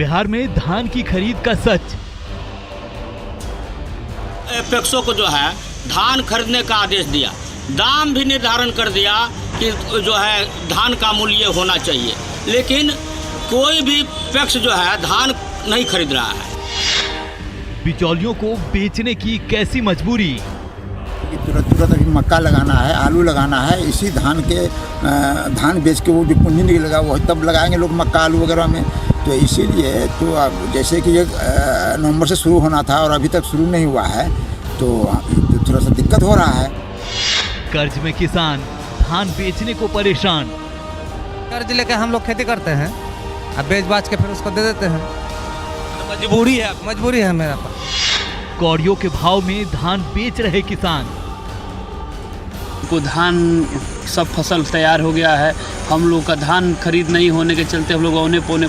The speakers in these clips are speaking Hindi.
बिहार में धान की खरीद का सच। एपेक्सो को जो है धान खरीदने का आदेश दिया, दाम भी निर्धारण कर दिया कि जो है धान का मूल्य होना चाहिए, लेकिन कोई भी पैक्स जो है धान नहीं खरीद रहा है। बिचौलियों को बेचने की कैसी मजबूरी। तुरंत मक्का लगाना है, आलू लगाना है, इसी धान बेच के वो जो पूंजी नहीं लगा वो तब लगाएंगे लोग मक्का आलू वगैरह में। तो इसीलिए तो अब जैसे कि ये नवंबर से शुरू होना था और अभी तक शुरू नहीं हुआ है, तो थोड़ा सा दिक्कत हो रहा है। कर्ज में किसान धान बेचने को परेशान। कर्ज लेके हम लोग खेती करते हैं, अब बेच बाच के फिर उसको दे देते हैं। मजबूरी है मेरा पास। कौड़ियों के भाव में धान बेच रहे किसान। को धान सब फसल तैयार हो गया है, हम लोग का धान खरीद नहीं होने के चलते हम लोग औने पौने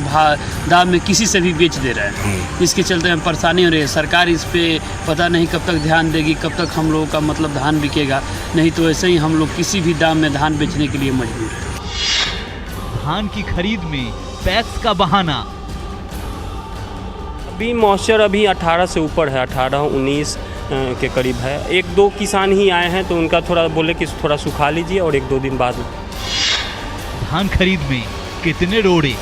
दाम में किसी से भी बेच दे रहे हैं। इसके चलते हमें परेशानी हो रही है। सरकार इस पे पता नहीं कब तक ध्यान देगी, कब तक हम लोगों का मतलब धान बिकेगा, नहीं तो ऐसे ही हम लोग किसी भी दाम में धान बेचने के लिए मजबूर हैं। धान की खरीद में पैक्स का बहाना। अभी मॉइस्चर अभी 18 से ऊपर है, 18-19 के करीब है। 1-2 किसान ही आए हैं तो उनका थोड़ा बोले कि थोड़ा सुखा लीजिए और 1-2 दिन बाद। धान खरीद में कितने रोड़े।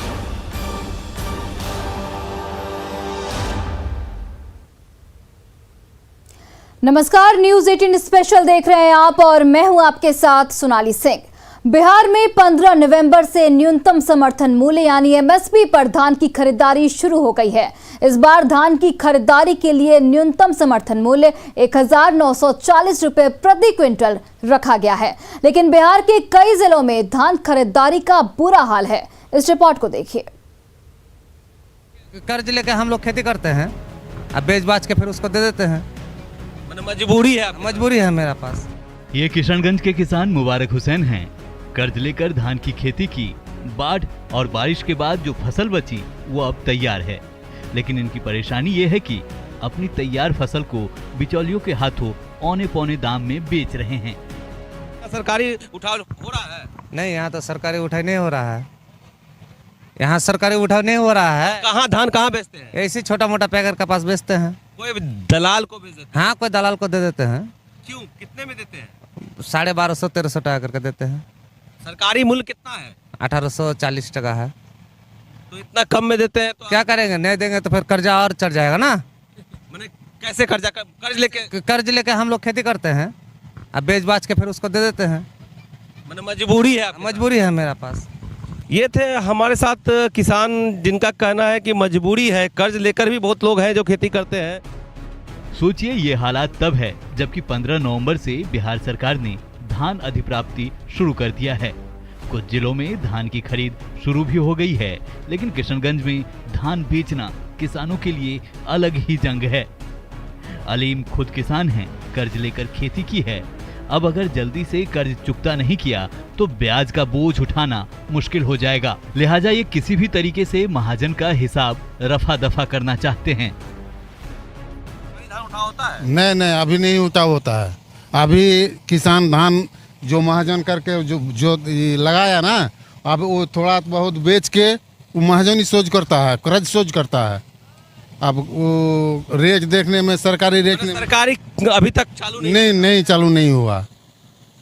नमस्कार, न्यूज़ 18 स्पेशल देख रहे हैं आप और मैं हूं आपके साथ सोनाली सिंह। बिहार में 15 नवंबर से न्यूनतम समर्थन मूल्य यानी एमएसपी पर धान की खरीदारी शुरू हो गई है। इस बार धान की खरीदारी के लिए न्यूनतम समर्थन मूल्य 1940 रुपए प्रति क्विंटल रखा गया है, लेकिन बिहार के कई जिलों में धान खरीदारी का बुरा हाल है। इस रिपोर्ट को देखिए। कर्ज लेके हम लोग खेती करते हैं, अब बेच बाच के फिर उसको दे देते हैं। मजबूरी है मेरा पास। ये किशनगंज के किसान मुबारक हुसैन हैं। कर्ज लेकर धान की खेती की, बाढ़ और बारिश के बाद जो फसल बची वो अब तैयार है, लेकिन इनकी परेशानी ये है कि अपनी तैयार फसल को बिचौलियों के हाथों औने पौने दाम में बेच रहे हैं। सरकारी उठाव हो रहा है? नहीं, यहाँ तो सरकारी उठाव नहीं हो रहा है। यहाँ सरकारी उठाव नहीं हो रहा है। कहाँ धान कहाँ बेचते हैं? ऐसे छोटा मोटा पैकर के पास बेचते हैं। कोई दलाल को बेच देते हैं? हाँ, कोई दलाल को दे देते हैं। क्यों, कितने में देते हैं? 1250-1300 टका करके देते हैं। सरकारी मूल्य कितना है? 1840 टका है। तो इतना कम में देते हैं तो क्या करेंगे, नहीं देंगे तो फिर कर्जा और चढ़ जाएगा ना। मैंने कैसे कर्ज लेके हम लोग खेती करते हैं, अब बेच बाच के फिर उसको दे देते हैं। मैंने मजबूरी है मेरा पास। ये थे हमारे साथ किसान जिनका कहना है कि मजबूरी है, कर्ज लेकर भी बहुत लोग हैं जो खेती करते हैं। सोचिए, ये हालात तब है जबकि 15 नवंबर से बिहार सरकार ने धान अधिप्राप्ति शुरू कर दिया है। कुछ जिलों में धान की खरीद शुरू भी हो गई है, लेकिन किशनगंज में धान बेचना किसानों के लिए अलग ही जंग है। अलीम खुद किसान हैं, कर्ज लेकर खेती की है। अब अगर जल्दी से कर्ज चुकता नहीं किया तो ब्याज का बोझ उठाना मुश्किल हो जाएगा। लिहाजा ये किसी भी तरीके से महाजन का हिसाब रफा दफा करना चाहते हैं। नहीं, अभी नहीं उठाव होता है। अभी किसान धान जो महाजन करके जो लगाया ना, अब वो थोड़ा बहुत बेच के वो महाजन ही सोच करता है, कर्ज सोच करता है। अब वो रेट देखने में सरकारी अभी तक चालू नहीं चालू नहीं हुआ।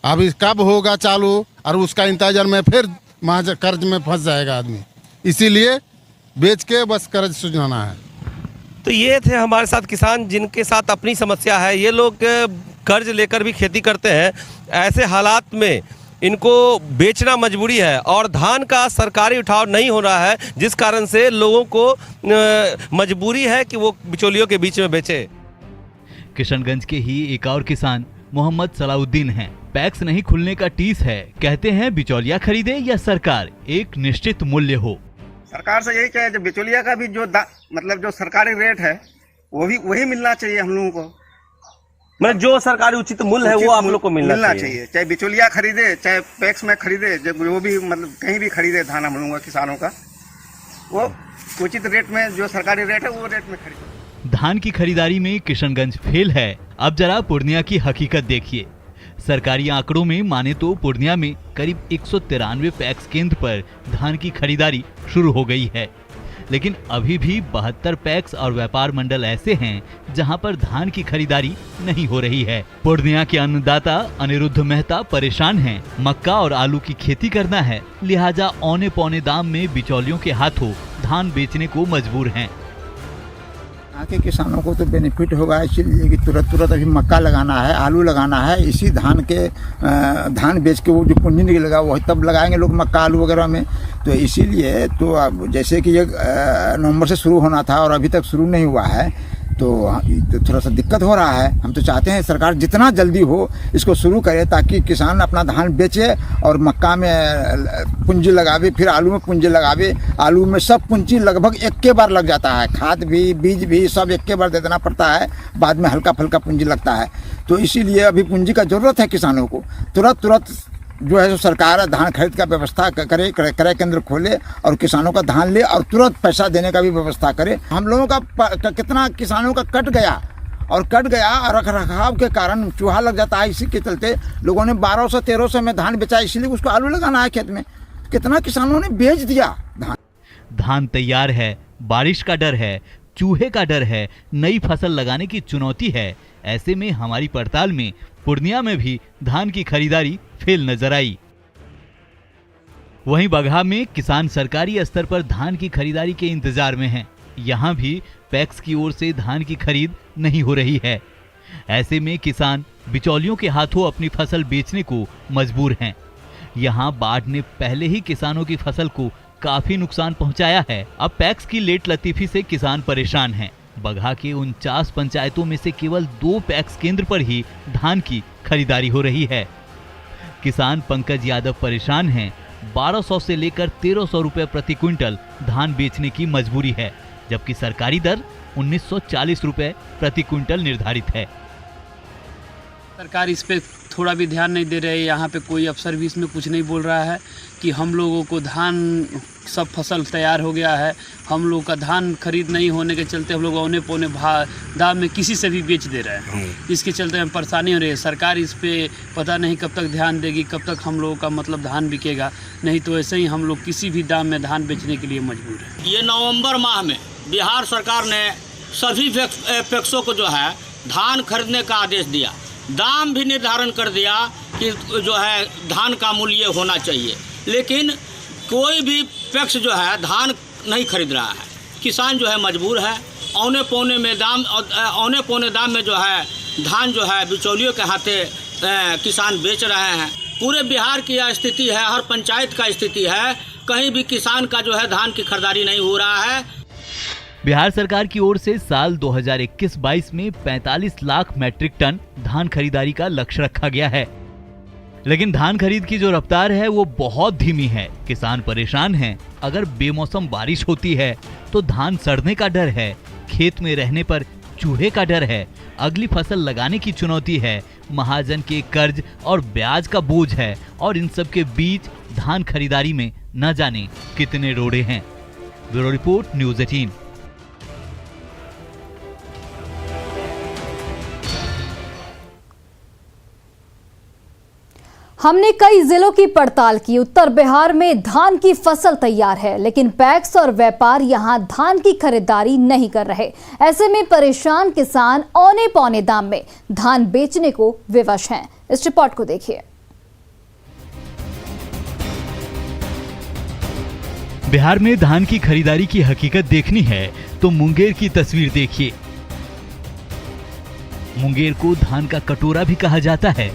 अभी कब होगा चालू और उसका इंतजार में फिर महाजन कर्ज में फंस जाएगा आदमी, इसीलिए बेच के बस कर्ज सुझाना है। तो ये थे हमारे साथ किसान जिनके साथ अपनी समस्या है। ये लोग कर्ज लेकर भी खेती करते हैं। ऐसे हालात में इनको बेचना मजबूरी है और धान का सरकारी उठाव नहीं हो रहा है, जिस कारण से लोगों को मजबूरी है कि वो बिचौलियों के बीच में बेचे। किशनगंज के ही एक और किसान मोहम्मद सलाउद्दीन हैं। पैक्स नहीं खुलने का टीस है, कहते हैं बिचौलिया खरीदे या सरकार, एक निश्चित मूल्य हो। सरकार से यही कहे, जो बिचौलिया का भी जो मतलब जो सरकारी रेट है वो भी वही मिलना चाहिए हम लोगों को। मतलब जो सरकारी उचित मूल्य है वो आप लोग को मिलना चाहिए। चाहे बिचौलिया खरीदे चाहे पैक्स में खरीदे, जब वो भी मतलब कहीं भी खरीदे धान हम लोगों का किसानों का, वो उचित रेट में जो सरकारी रेट है वो रेट में खरीदे। धान की खरीदारी में किशनगंज फेल है। अब जरा पूर्णिया की हकीकत देखिए। सरकारी आंकड़ों में माने तो पूर्णिया में करीब 193 पैक्स केंद्र पर धान की खरीदारी शुरू हो गई है, लेकिन अभी भी 72 पैक्स और व्यापार मंडल ऐसे हैं जहां पर धान की खरीदारी नहीं हो रही है। पूर्णिया के अन्नदाता अनिरुद्ध मेहता परेशान हैं। मक्का और आलू की खेती करना है, लिहाजा औने पौने दाम में बिचौलियों के हाथों धान बेचने को मजबूर हैं। यहाँ के किसानों को तो बेनिफिट होगा इसलिए कि तुरंत अभी मक्का लगाना है, आलू लगाना है, इसी धान बेच के वो जो पूंजी निकलेगा वो तब लगाएंगे लोग मक्का आलू वगैरह में। तो इसीलिए तो अब जैसे कि ये नवंबर से शुरू होना था और अभी तक शुरू नहीं हुआ है, तो थोड़ा सा दिक्कत हो रहा है। हम तो चाहते हैं सरकार जितना जल्दी हो इसको शुरू करे ताकि किसान अपना धान बेचे और मक्का में पूंजी लगावे, फिर आलू में पूंजी लगावे। आलू में सब पूंजी लगभग एक के बार लग जाता है, खाद भी बीज भी सब एक के बार दे देना पड़ता है, बाद में हल्का फुल्का पूंजी लगता है। तो इसीलिए अभी पूंजी का ज़रूरत है किसानों को। तुरंत जो है सरकार धान खरीद का व्यवस्था करे, क्रय केंद्र खोले और किसानों का धान ले और तुरंत पैसा देने का भी व्यवस्था करे। हम लोगों का कितना किसानों का कट गया और रख रखाव के कारण चूहा लग जाता है। इसी के चलते लोगों ने 1200-1300 में धान बेचा, इसीलिए उसको आलू लगाना है खेत में। कितना किसानों ने बेच दिया धान तैयार है, बारिश का डर है, चूहे का डर है, नई फसल लगाने की चुनौती है। ऐसे में हमारी पड़ताल में पूर्णिया में भी धान की खरीदारी फेल नजर आई। वहीं बगहा में किसान सरकारी स्तर पर धान की खरीदारी के इंतजार में हैं। यहां भी पैक्स की ओर से धान की खरीद नहीं हो रही है। ऐसे में किसान बिचौलियों के हाथों अपनी फसल बेचने को मजबूर हैं। यहां बाढ़ ने पहले ही किसानों की फसल को काफी नुकसान पहुंचाया है। अब पैक्स की लेट लतीफी से किसान परेशान हैं। बगहा के 49 पंचायतों में से केवल 2 पैक्स केंद्र पर ही धान की खरीदारी हो रही है। किसान पंकज यादव परेशान हैं। 1200 से लेकर 1300 रुपए प्रति क्विंटल धान बेचने की मजबूरी है, जबकि सरकारी दर 1940 रुपए प्रति क्विंटल निर्धारित है। सरकार इस पे थोड़ा भी ध्यान नहीं दे रहे हैं। यहाँ पे कोई अफसर भी इसमें कुछ नहीं बोल रहा है कि हम लोगों को धान सब फसल तैयार हो गया है, हम लोग का धान खरीद नहीं होने के चलते हम लोग औने पौने दाम में किसी से भी बेच दे रहे हैं। इसके चलते हमें परेशानी हो रही है। सरकार इस पे पता नहीं कब तक ध्यान देगी, कब तक हम लोगों का मतलब धान बिकेगा, नहीं तो ऐसे ही हम लोग किसी भी दाम में धान बेचने के लिए मजबूर हैं। ये नवंबर माह में बिहार सरकार ने सभी पैक्सों को जो है धान खरीदने का आदेश दिया, दाम भी निर्धारण कर दिया कि जो है धान का मूल्य होना चाहिए, लेकिन कोई भी पैक्स जो है धान नहीं खरीद रहा है। किसान जो है मजबूर है। औने पौने दाम में जो है धान जो है बिचौलियों के हाथे किसान बेच रहे हैं। पूरे बिहार की यह स्थिति है, हर पंचायत का स्थिति है, कहीं भी किसान का जो है धान की खरीदारी नहीं हो रहा है। बिहार सरकार की ओर से साल 2021-22 में 45 लाख मैट्रिक टन धान खरीदारी का लक्ष्य रखा गया है, लेकिन धान खरीद की जो रफ्तार है वो बहुत धीमी है। किसान परेशान हैं। अगर बेमौसम बारिश होती है तो धान सड़ने का डर है, खेत में रहने पर चूहे का डर है, अगली फसल लगाने की चुनौती है, महाजन के कर्ज और ब्याज का बोझ है, और इन सब के बीच धान खरीदारी में न जाने कितने रोड़े हैं। Bureau report, news 18। हमने कई जिलों की पड़ताल की। उत्तर बिहार में धान की फसल तैयार है, लेकिन पैक्स और व्यापार यहां धान की खरीदारी नहीं कर रहे। ऐसे में परेशान किसान औने पौने दाम में धान बेचने को विवश हैं। इस रिपोर्ट को देखिए। बिहार में धान की खरीदारी की हकीकत देखनी है तो मुंगेर की तस्वीर देखिए। मुंगेर को धान का कटोरा भी कहा जाता है।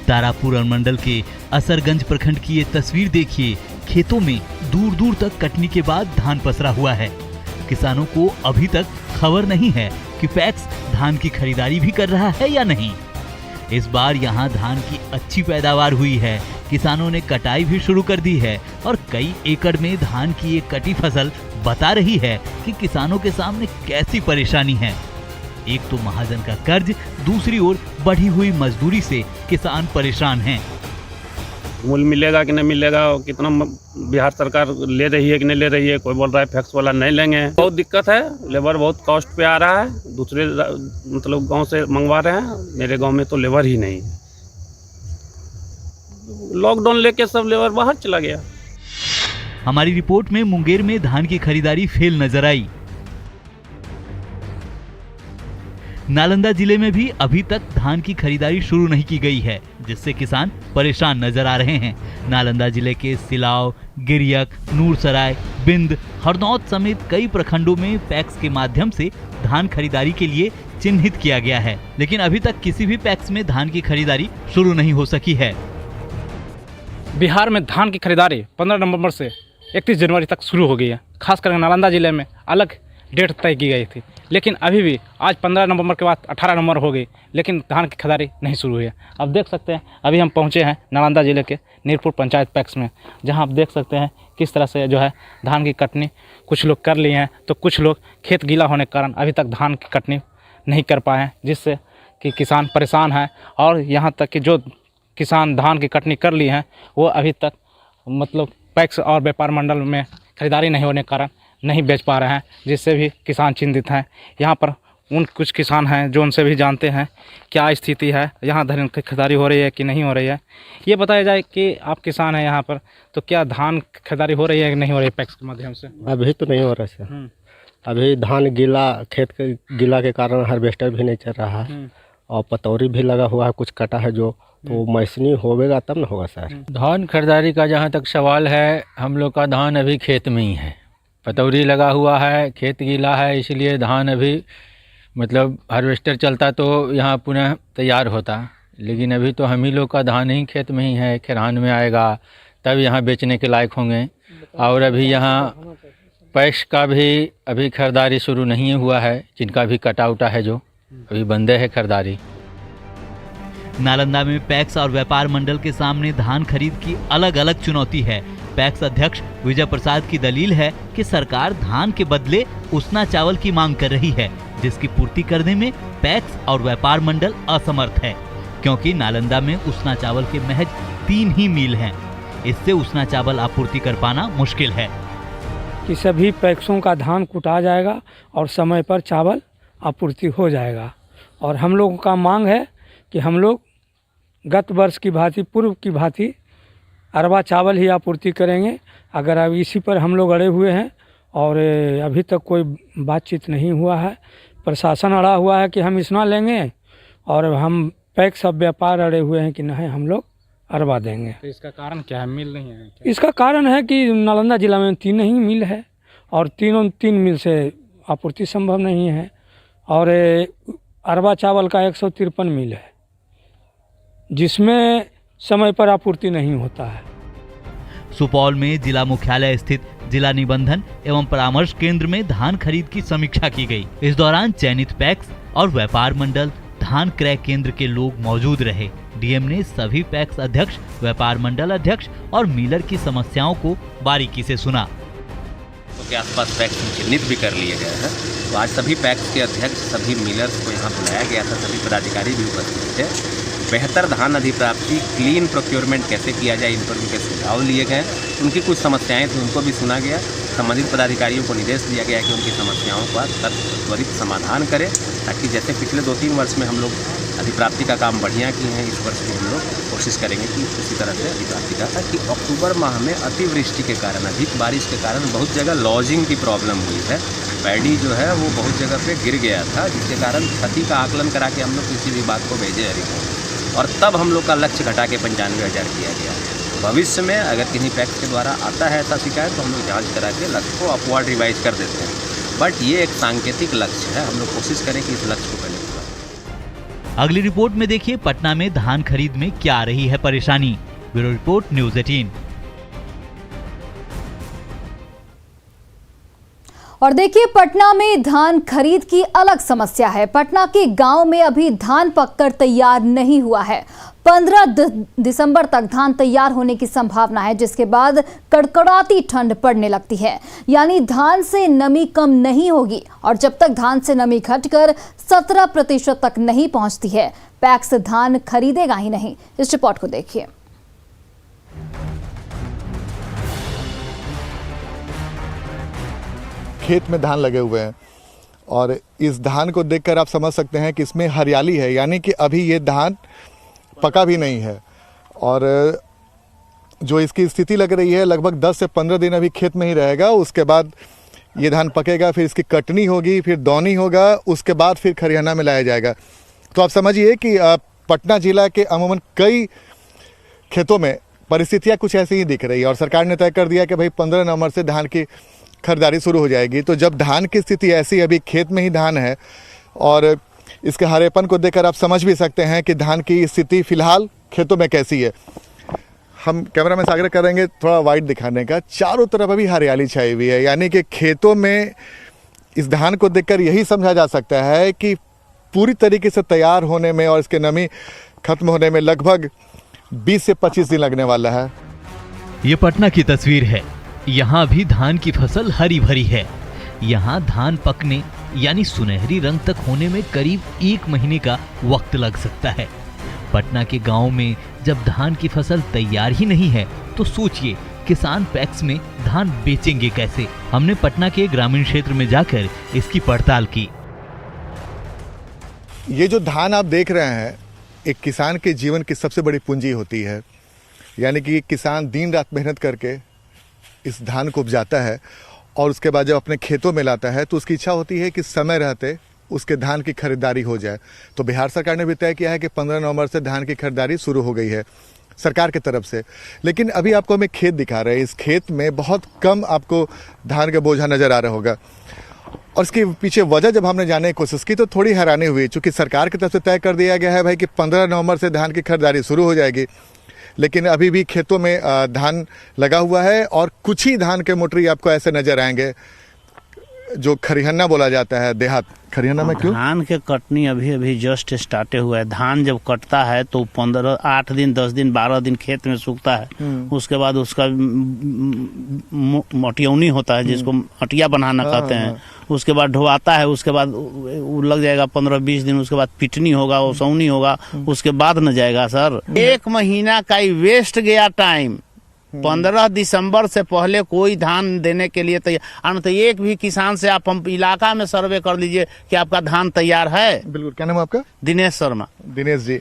तारापुर मंडल के असरगंज प्रखंड की ये तस्वीर देखिए। खेतों में दूर दूर तक कटनी के बाद धान पसरा हुआ है। किसानों को अभी तक खबर नहीं है कि पैक्स धान की खरीदारी भी कर रहा है या नहीं। इस बार यहाँ धान की अच्छी पैदावार हुई है। किसानों ने कटाई भी शुरू कर दी है और कई एकड़ में धान की ये कटी फसल बता रही है कि किसानों के सामने कैसी परेशानी है। एक तो महाजन का कर्ज, दूसरी ओर बढ़ी हुई मजदूरी से किसान परेशान हैं। मूल्य मिलेगा कि नहीं मिलेगा, कितना बिहार सरकार ले रही है कि नहीं ले रही है। कोई बोल रहा है पैक्स वाला नहीं लेंगे। बहुत दिक्कत है, लेबर बहुत कॉस्ट पे आ रहा है। दूसरे मतलब गांव से मंगवा रहे हैं, मेरे गांव में तो लेबर ही नहीं है। लॉकडाउन लेके सब लेबर बाहर चला गया। हमारी रिपोर्ट में मुंगेर में धान की खरीदारी फेल नजर आई। नालंदा जिले में भी अभी तक धान की खरीदारी शुरू नहीं की गई है, जिससे किसान परेशान नजर आ रहे हैं। नालंदा जिले के सिलाव, गिरियक, नूरसराय, बिंद, हरनौत समेत कई प्रखंडों में पैक्स के माध्यम से धान खरीदारी के लिए चिन्हित किया गया है, लेकिन अभी तक किसी भी पैक्स में धान की खरीदारी शुरू नहीं हो सकी है। बिहार में धान की खरीदारी 15 नवंबर से 31 जनवरी तक शुरू हो गई है। खासकर नालंदा जिले में अलग डेट तय की गई थी, लेकिन अभी भी आज 15 नवंबर के बाद 18 नवंबर हो गई, लेकिन धान की खरीदारी नहीं शुरू हुई है। अब देख सकते हैं, अभी हम पहुंचे हैं नालंदा जिले के नीरपुर पंचायत पैक्स में, जहां आप देख सकते हैं किस तरह से जो है धान की कटनी कुछ लोग कर लिए हैं, तो कुछ लोग खेत गीला होने के कारण अभी तक धान की कटनी नहीं कर पाए हैं, जिससे कि किसान परेशान है। और यहाँ तक कि जो किसान धान की कटनी कर लिए हैं वो अभी तक मतलब पैक्स और व्यापार मंडल में खरीदारी नहीं होने के कारण नहीं बेच पा रहे हैं, जिससे भी किसान चिंतित हैं। यहाँ पर उन कुछ किसान हैं जो उनसे भी जानते हैं क्या स्थिति है, यहाँ धान की खरीदारी हो रही है कि नहीं हो रही है। ये बताया जाए कि आप किसान हैं यहाँ पर, तो क्या धान खरीदारी हो रही है कि नहीं हो रही है पैक्स के माध्यम से? अभी तो नहीं हो रहा है। अभी धान गीला, खेत के गीला के कारण हार्वेस्टर भी नहीं चल रहा है और पतौरी भी लगा हुआ है, कुछ कटा है जो, तो मशीनी होगा तब ना होगा सर। धान खरीदारी का जहाँ तक सवाल है, हम लोग का धान अभी खेत में ही है, पतौरी लगा हुआ है, खेत गीला है, इसलिए धान अभी मतलब हार्वेस्टर चलता तो यहाँ पुनः तैयार होता, लेकिन अभी तो हम ही लोग का धान ही खेत में ही है, खरिहान में आएगा तब यहाँ बेचने के लायक होंगे। और अभी यहाँ पैक्स का भी अभी खरीदारी शुरू नहीं हुआ है, जिनका भी कटा उटा है जो अभी बंदे है खरीदारी। नालंदा में पैक्स और व्यापार मंडल के सामने धान खरीद की अलग अलग चुनौती है। पैक्स अध्यक्ष विजय प्रसाद की दलील है कि सरकार धान के बदले उसना चावल की मांग कर रही है, जिसकी पूर्ति करने में पैक्स और व्यापार मंडल असमर्थ है, क्योंकि नालंदा में उसना चावल के महज 3 ही मिल हैं। इससे उसना चावल आपूर्ति कर पाना मुश्किल है। कि सभी पैक्सों का धान कुटा जाएगा और समय पर चावल आपूर्ति हो जाएगा। और हम लोगों का मांग है कि हम लोग गत वर्ष की भांति, पूर्व की भांति अरवा चावल ही आपूर्ति करेंगे। अगर अब इसी पर हम लोग अड़े हुए हैं और अभी तक कोई बातचीत नहीं हुआ है। प्रशासन अड़ा हुआ है कि हम इसना लेंगे और हम पैक्स सब व्यापार अड़े हुए हैं कि नहीं हम लोग अरवा देंगे। तो इसका कारण क्या है? मिल नहीं है क्या? इसका कारण है कि नालंदा जिला में 3 ही मिल है और 3 मिल से आपूर्ति संभव नहीं है। और अरवा चावल का 153 मिल है, जिसमें समय पर आपूर्ति नहीं होता है। सुपौल में जिला मुख्यालय स्थित जिला निबंधन एवं परामर्श केंद्र में धान खरीद की समीक्षा की गई। इस दौरान चयनित पैक्स और व्यापार मंडल धान क्रय केंद्र के लोग मौजूद रहे। डीएम ने सभी पैक्स अध्यक्ष, व्यापार मंडल अध्यक्ष और मिलर की समस्याओं को बारीकी से सुना। के आसपास पैक्स चिन्हित भी कर लिए गए हैं। तो आज सभी पैक्स के अध्यक्ष, सभी मिलर्स को यहाँ बुलाया गया था, सभी पदाधिकारी भी उपस्थित थे। बेहतर धान अधिप्राप्ति, क्लीन प्रोक्योरमेंट कैसे किया जाए, इन पर उनके सुझाव लिए गए। उनकी कुछ समस्याएं थी, उनको भी सुना गया। संबंधित पदाधिकारियों को निर्देश दिया गया कि उनकी समस्याओं का त्वरित समाधान करें, ताकि जैसे पिछले 2-3 वर्ष में हम लोग अधिप्राप्ति का काम बढ़िया किए हैं, इस वर्ष भी हम लोग कोशिश करेंगे कि उसी तरह से अधिप्राप्ति का था। कि अक्टूबर माह में अतिवृष्टि के कारण, अधिक बारिश के कारण बहुत जगह लॉजिंग की प्रॉब्लम हुई है। पैडी जो है वो बहुत जगह पे गिर गया था, जिसके कारण क्षति का आकलन करा के हम लोग किसी विभाग को भेजे रिपोर्ट, और तब हम लोग का लक्ष्य घटा के 95,000 किया गया। भविष्य में अगर किसी पैक्स के द्वारा आता है ऐसा शिकायत, तो हम लोग जांच करा के लक्ष्य को अपवर्ड रिवाइज कर देते हैं। बट ये एक सांकेतिक लक्ष्य है, हम लोग कोशिश करें कि इस लक्ष्य को पहले पूरा। अगली रिपोर्ट में देखिए पटना में धान खरीद में क्या आ रही है परेशानी। Bureau report, news 18। और देखिए पटना में धान खरीद की अलग समस्या है। पटना के गांव में अभी धान पककर तैयार नहीं हुआ है। 15 दिसंबर तक धान तैयार होने की संभावना है, जिसके बाद कड़कड़ाती ठंड पड़ने लगती है, यानी धान से नमी कम नहीं होगी। और जब तक धान से नमी घटकर 17% तक नहीं पहुंचती है, पैक्स धान खरीदेगा ही नहीं। इस रिपोर्ट को देखिए। खेत में धान लगे हुए हैं और इस धान को देखकर आप समझ सकते हैं कि इसमें हरियाली है, यानी कि अभी ये धान पका भी नहीं है। और जो इसकी स्थिति लग रही है, लगभग 10 से 15 दिन अभी खेत में ही रहेगा। उसके बाद ये धान पकेगा, फिर इसकी कटनी होगी, फिर दौनी होगा, उसके बाद फिर खरियाना में लाया जाएगा। तो आप समझिए कि पटना जिला के अमूमन कई खेतों में परिस्थितियां कुछ ऐसी ही दिख रही है और सरकार ने तय कर दिया कि भाई 15 नवंबर से धान की खरीदारी शुरू हो जाएगी। तो जब धान की स्थिति ऐसी, अभी खेत में ही धान है और इसके हरेपन को देखकर आप समझ भी सकते हैं कि धान की स्थिति फिलहाल खेतों में कैसी है। हम कैमरा में आग्रह करेंगे थोड़ा वाइड दिखाने का। चारों तरफ अभी हरियाली छाई हुई है, यानी कि खेतों में इस धान को देखकर यही समझा जा सकता है कि पूरी तरीके से तैयार होने में और इसके नमी खत्म होने में लगभग 20 से 25 दिन लगने वाला है। ये पटना की तस्वीर है। यहाँ भी धान की फसल हरी भरी है। यहाँ धान पकने यानी सुनहरी रंग तक होने में करीब 1 महीने का वक्त लग सकता है। पटना के गांव में जब धान की फसल तैयार ही नहीं है तो सोचिए किसान पैक्स में धान बेचेंगे कैसे। हमने पटना के ग्रामीण क्षेत्र में जाकर इसकी पड़ताल की। ये जो धान आप देख रहे हैं, एक किसान के जीवन की सबसे बड़ी पूंजी होती है। यानी कि किसान दिन रात मेहनत करके इस धान को उपजाता है और उसके बाद जब अपने खेतों में लाता है तो उसकी इच्छा होती है कि समय रहते उसके धान की खरीदारी हो जाए। तो बिहार सरकार ने भी तय किया है कि 15 नवंबर से धान की खरीदारी शुरू हो गई है सरकार की तरफ से। लेकिन अभी आपको हमें खेत दिखा रहे हैं, इस खेत में बहुत कम आपको धान का बोझा नजर आ रहा होगा और इसके पीछे वजह जब हमने जानने की कोशिश की तो थोड़ी हैरानी हुई, चूंकि सरकार की तरफ से तय कर दिया गया है भाई कि 15 नवंबर से धान की खरीदारी शुरू हो जाएगी, लेकिन अभी भी खेतों में धान लगा हुआ है और कुछ ही धान के मोटरी आपको ऐसे नजर आएंगे जो खरिहन्ना बोला जाता है। देहात खरिहन्ना में क्यों? धान के कटनी अभी जस्ट स्टार्ट हुआ है। धान जब कटता है तो 8 दिन 10 दिन 12 दिन खेत में सूखता है। उसके बाद उसका मटियौनी होता है जिसको अटिया बनाना कहते हैं। उसके बाद ढोआता है, उसके बाद वो लग जाएगा 15-20 दिन। उसके बाद पिटनी होगा, ओसौनी होगा, उसके बाद न जाएगा सर। 1 महीना का ही वेस्ट गया टाइम। 15 दिसंबर से पहले कोई धान देने के लिए तैयार, तो एक भी किसान से आप हम इलाका में सर्वे कर लीजिए कि आपका धान तैयार है। बिल्कुल। क्या नाम है आपका? दिनेश शर्मा। दिनेश जी,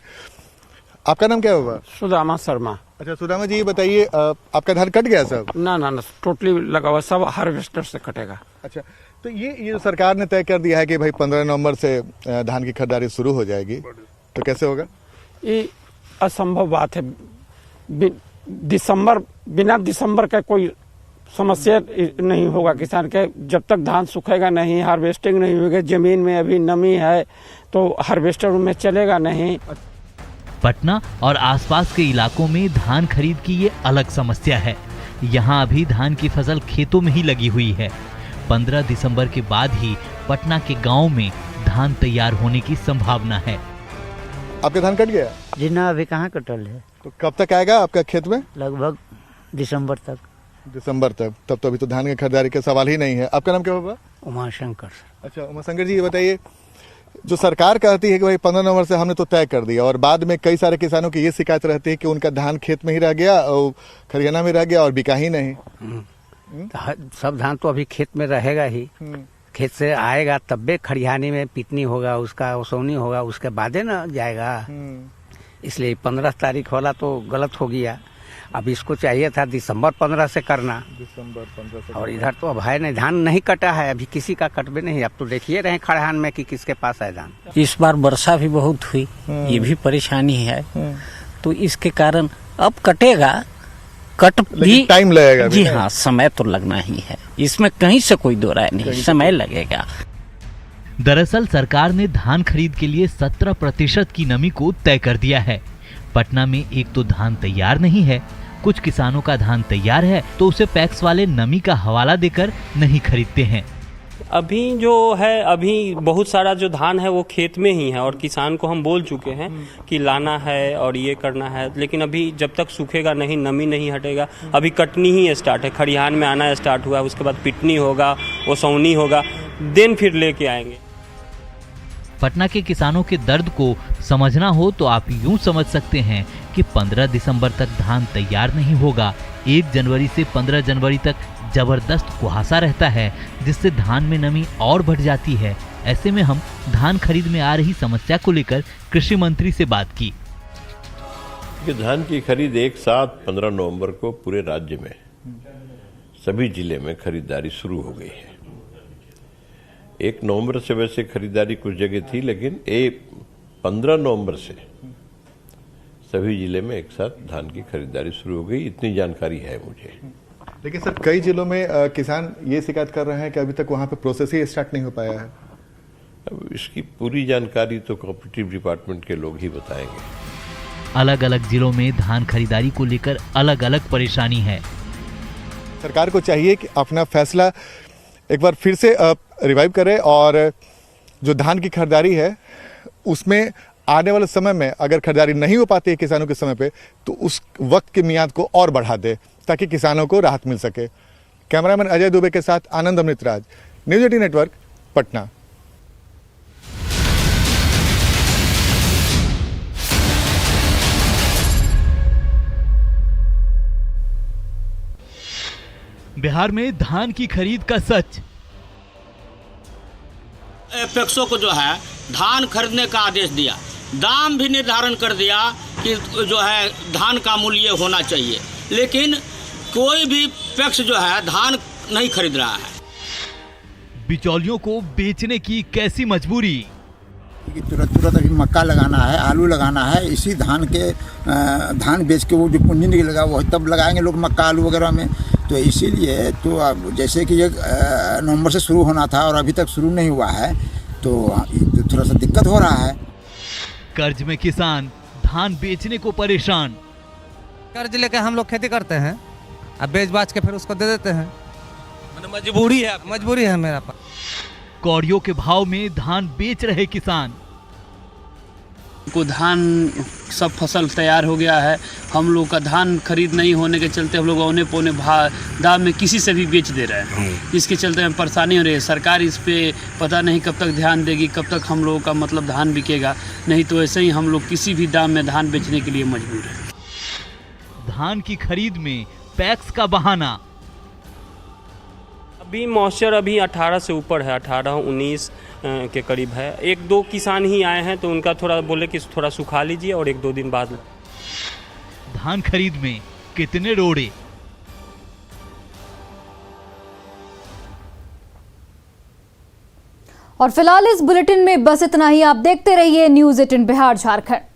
आपका नाम क्या होगा? सुदामा शर्मा। अच्छा सुदामा जी, ये बताइए आपका धान कट गया सब? ना टोटली लगा हुआ, सब हार्वेस्टर से कटेगा। अच्छा, तो ये सरकार ने तय कर दिया है कि भाई 15 नवंबर से धान की खरीदारी शुरू हो जाएगी, तो कैसे होगा? ये असंभव बात है। बिना दिसंबर का कोई समस्या नहीं होगा किसान के। जब तक धान सूखेगा नहीं, हार्वेस्टिंग नहीं होगी, जमीन में अभी नमी है तो हार्वेस्टर में चलेगा नहीं। पटना और आसपास के इलाकों में धान खरीद की ये अलग समस्या है। यहाँ अभी धान की फसल खेतों में ही लगी हुई है। 15 दिसंबर के बाद ही पटना के गांव में धान तैयार होने की संभावना है। आपका धान कट गया? जी ना, अभी कहाँ कटल है। तो कब तक आएगा आपका खेत में? लगभग दिसंबर तक। दिसंबर तक? तब तो अभी तो धान की खरीदारी का सवाल ही नहीं है। आपका नाम क्या होगा? उमाशंकर। अच्छा उमाशंकर जी, ये बताइए, जो सरकार कहती है कि भाई 15 नवंबर से हमने तो तय कर दिया और बाद में कई सारे किसानों की ये शिकायत रहती है कि उनका धान खेत में ही रह गया और खरियाना में रह गया और बिका ही नहीं। सब धान तो अभी खेत में रहेगा ही। खेत से आएगा तब भी खरियानी में पिटनी होगा, उसका ओसौनी होगा, उसके बाद ना जाएगा। इसलिए 15 तारीख वाला तो गलत हो गया। अब इसको चाहिए था दिसंबर 15 से करना। दिसंबर 15 से। और इधर तो अब है नहीं, धान नहीं कटा है अभी, किसी का कटबे नहीं। अब तो देखिए रहे खड़हान में कि किसके पास है धान। इस बार वर्षा भी बहुत हुई, ये भी परेशानी है। तो इसके कारण अब कटेगा, कट भी टाइम लगेगा। जी हाँ, समय तो लगना ही है, इसमें कहीं से कोई दो राय नहीं, समय लगेगा। दरअसल सरकार ने धान खरीद के लिए 17% की नमी को तय कर दिया है। पटना में एक तो धान तैयार नहीं है, कुछ किसानों का धान तैयार है तो उसे पैक्स वाले नमी का हवाला देकर नहीं खरीदते हैं। अभी जो है, अभी बहुत सारा जो धान है वो खेत में ही है और किसान को हम बोल चुके हैं कि लाना है और ये करना है, लेकिन अभी जब तक सूखेगा नहीं, नमी नहीं हटेगा, अभी कटनी ही स्टार्ट है, खरिहान में आना स्टार्ट हुआ है, उसके बाद पिटनी होगा, ओसौनी होगा, दिन फिर लेके आएंगे। पटना के किसानों के दर्द को समझना हो तो आप यूं समझ सकते हैं कि 15 दिसंबर तक धान तैयार नहीं होगा। 1 जनवरी से 15 जनवरी तक जबरदस्त कुहासा रहता है, जिससे धान में नमी और बढ़ जाती है। ऐसे में हम धान खरीद में आ रही समस्या को लेकर कृषि मंत्री से बात की। कि धान की खरीद एक साथ 15 नवंबर को पूरे राज्य में सभी जिले में खरीदारी शुरू हो गई है। 1 नवंबर से वैसे खरीदारी कुछ जगह थी, लेकिन 15 नवंबर से सभी जिले में एक साथ धान की खरीदारी शुरू हो गई, इतनी जानकारी है मुझे। लेकिन सर कई जिलों में किसान ये शिकायत कर रहे हैं कि अभी तक वहां पे प्रोसेस ही स्टार्ट नहीं हो पाया है। अब इसकी पूरी जानकारी तो कोऑपरेटिव डिपार्टमेंट के लोग ही बताएंगे। अलग अलग जिलों में धान खरीदारी को लेकर अलग अलग परेशानी है। सरकार को चाहिए कि अपना फैसला एक बार फिर से रिवाइव करे और जो धान की खरीदारी है उसमें आने वाले समय में अगर खरीदारी नहीं हो पाती है किसानों के समय पे, तो उस वक्त की मियाद को और बढ़ा दे ताकि किसानों को राहत मिल सके। कैमरामैन अजय दुबे के साथ आनंद अमृतराज, न्यूज़ 18 नेटवर्क, पटना। बिहार में धान की खरीद का सच। पैक्सों को जो है धान खरीदने का आदेश दिया, दाम भी निर्धारण कर दिया कि जो है धान का मूल्य होना चाहिए, लेकिन कोई भी पैक्स जो है धान नहीं खरीद रहा है। बिचौलियों को बेचने की कैसी मजबूरी। तुरंत अभी मक्का लगाना है, आलू लगाना है, इसी धान बेच के वो जो पूंजी नहीं लगा वो तब लगाएंगे लोग मक्का आलू वगैरह में। तो इसीलिए तो अब जैसे कि ये नवंबर से शुरू होना था और अभी तक शुरू नहीं हुआ है, तो थोड़ा सा दिक्कत हो रहा है। कर्ज में किसान धान बेचने को परेशान। कर्ज लेके हम लोग खेती करते हैं, अब बेच बाच के फिर उसको दे देते हैं। मजबूरी है मेरा पास। कौड़ियों के भाव में धान बेच रहे किसान। को धान सब फसल तैयार हो गया है, हम लोग का धान खरीद नहीं होने के चलते हम लोग औने पौने दाम में किसी से भी बेच दे रहे हैं। इसके चलते हमें परेशानी हो रही है। सरकार इस पे पता नहीं कब तक ध्यान देगी, कब तक हम लोगों का मतलब धान बिकेगा, नहीं तो ऐसे ही हम लोग किसी भी दाम में धान बेचने के लिए मजबूर है। धान की खरीद में पैक्स का बहाना। अभी मॉइस्चर अभी 18 से ऊपर है, 18-19 के करीब है। 1-2 किसान ही आए हैं तो उनका थोड़ा बोले कि थोड़ा सुखा लीजिए और 1-2 दिन बाद। धान खरीद में कितने रोड़े। और फिलहाल इस बुलेटिन में बस इतना ही। आप देखते रहिए न्यूज़ 18 बिहार झारखंड।